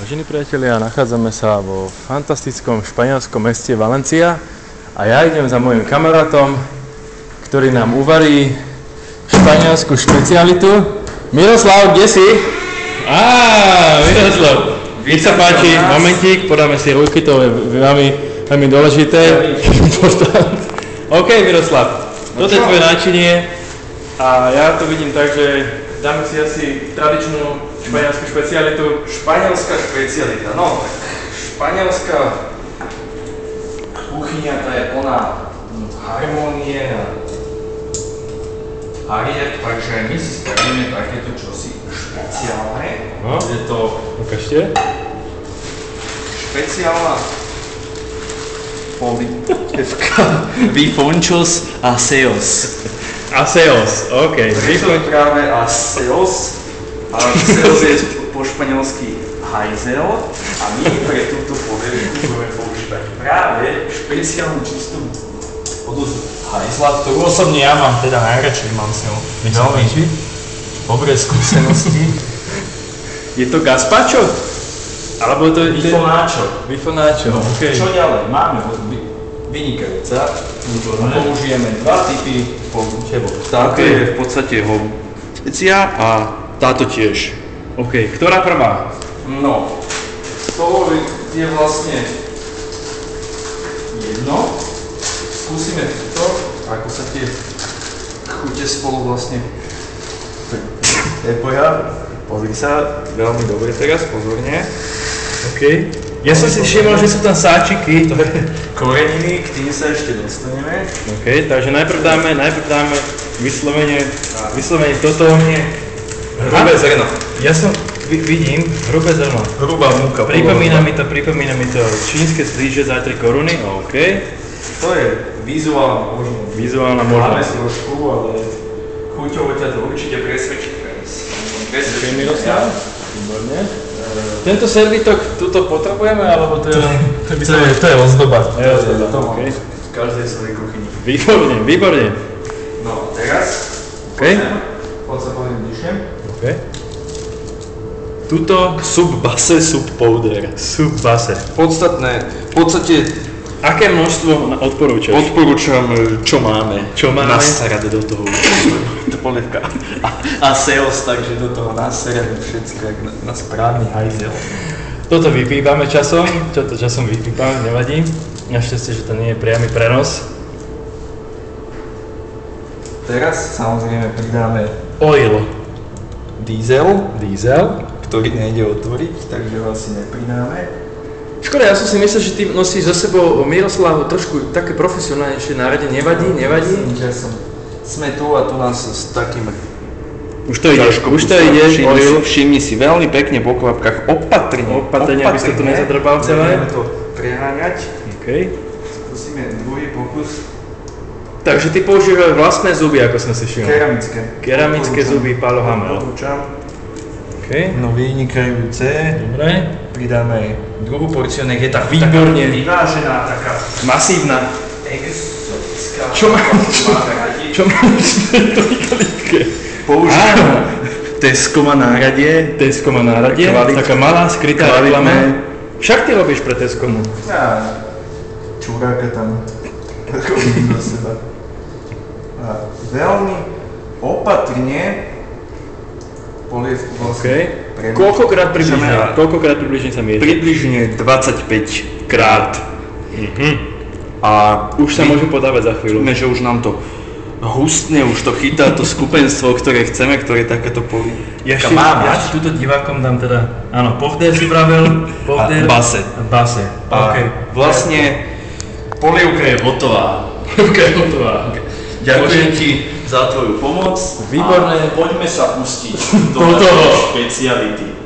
Vážení priatelia, nachádzame sa vo fantastickom španielskom meste Valencia a ja idem za mojim kamarátom, ktorý nám uvarí španielsku špecialitu. Miroslav, kde si? Miroslav, keď sa páči, momentík, podáme si ruky, to je veľmi dôležité. OK, Miroslav, toto je tvoje náčinie a ja to vidím tak, že dáme si asi tradičnú španielsku špecialitu. Španielská špecialita, no, španielská kuchyňa, tá je plná harmónie a hariet, takže my si spravíme takéto čosi špeciálne. No, je to ukážte. Špeciálna polívka Vifonchos Aseos. Aseos, OK. Je to práve Aseos. A Aseos je po španielsky hajzel a my pre túto polievku budeme používať práve špeciálnu čistú vodu z hajzla, ktorú osobne ja mám teda najradšej, mám s ňou veľmi dobré skúsenosti. Je to gazpacho? Alebo to je... Vifonáčo. No, OK. Čo ďalej? Máme vynikajúca. Použijeme dva typy tebov. Táto je v podstate hovecia a táto tiež. OK, ktorá prvá? No, to je vlastne jedno. Skúsime to, ako sa tie chute spolu vlastne prepoja. Pozri sa, veľmi dobre teraz, pozorne. OK. Ja som si všimol, že sú tam sáčiky. To je koreniny, k tým sa ešte dostaneme. OK, takže najprv dáme vyslovene toto. Hrubé zrno. Ja som, vidím, hrubé zrno. Hrubá múka. Pripomína mi to čínske slíže za 3 koruny, OK. To je vizuálna možnosť. Vizuálna Máme možnosť. si trošku, ale chuťovo ťa to určite presvedčí. OK, Miroslav, výborne. Tento servitok tuto potrebujeme, alebo to je... To je ozdoba. To mám OK. v každej svojej kuchyni. Výborne. No, teraz OK. Poď sa poviem bližšie. OK. Tuto Sub base, sub powder. subbase. V podstate Aké množstvo odporúčaš? odporúčam, čo máme. Čo máme? Nasrať do toho. To polievka. A seos, takže do toho nasrať všetko, jak na správny hajzel. Toto vypípame časom, toto časom vypípame, nevadí. Našťastie, že to nie je priamy prenos. Teraz samozrejme pridáme Oil. diesel, Diesel. ktorý nejde otvoriť, takže ho asi nepridáme. Škoda, ja som si myslel, že ty nosíš za sebou, Miroslav, trošku také profesionálnejšie nárade. Nevadí? Sme tu a tu nás s takým Už to ide, oil. Všimni si, veľmi pekne po kvapkách, opatrne, Aby si to nezadrbal celé. Budeme to preháňať. OK. Skúsime druhý pokus. Takže ty používaš vlastné zuby, ako som si všimol. Keramické zuby Palo Hamel. OK. No vynikajúce. Dobre. Pridáme druhú porciu, nech je tak Výborne. vyvážená, taká Masívna. exotická. Čo máme v tejto Používame Tesco má náradie. Taká malá skrytá reklama. Však ty robíš pre Tescomu. Ja čuráka tam chodím do seba. A veľmi opatrne polievku vlastne. OK. Koľkokrát približne sa mieša? Približne 25 krát. A Už sa môžu podávať za chvíľu. vidíme, že už nám to hustne, už to chytá to skupenstvo, ktoré chceme, ktoré takéto polievka má Ja mať. túto divákom dám teda, áno, povder si pravil, povder. Base. Base, OK. Vlastne polievka je hotová. Ďakujem ti za tvoju pomoc. Výborné. A poďme sa pustiť do Do toho. špeciality.